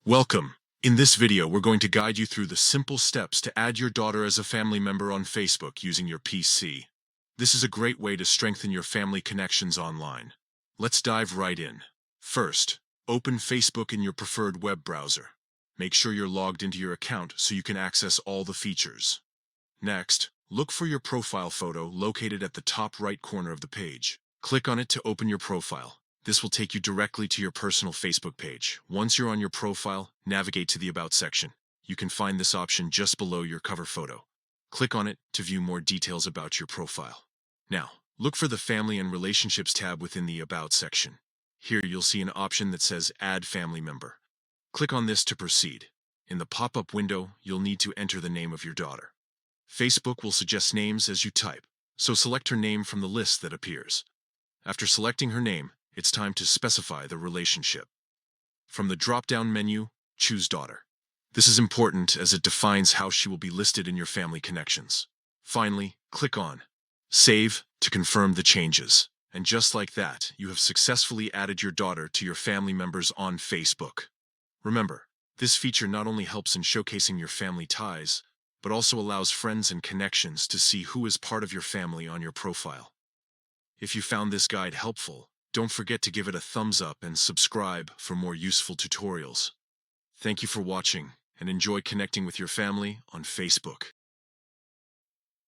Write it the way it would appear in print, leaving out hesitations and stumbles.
Welcome. In this video, we're going to guide you through the simple steps to add your daughter as a family member on Facebook using your PC. This is a great way to strengthen your family connections online. Let's dive right in. First, open Facebook in your preferred web browser. Make sure you're logged into your account so you can access all the features. Next, look for your profile photo located at the top right corner of the page. Click on it to open your profile. This will take you directly to your personal Facebook page. Once you're on your profile, navigate to the About section. You can find this option just below your cover photo. Click on it to view more details about your profile. Now, look for the Family and Relationships tab within the About section. Here you'll see an option that says Add Family Member. Click on this to proceed. In the pop-up window, you'll need to enter the name of your daughter. Facebook will suggest names as you type, so select her name from the list that appears. After selecting her name, it's time to specify the relationship. From the drop-down menu, choose Daughter. This is important as it defines how she will be listed in your family connections. Finally, click on Save to confirm the changes. And just like that, you have successfully added your daughter to your family members on Facebook. Remember, this feature not only helps in showcasing your family ties, but also allows friends and connections to see who is part of your family on your profile. If you found this guide helpful, don't forget to give it a thumbs up and subscribe for more useful tutorials. Thank you for watching, and enjoy connecting with your family on Facebook.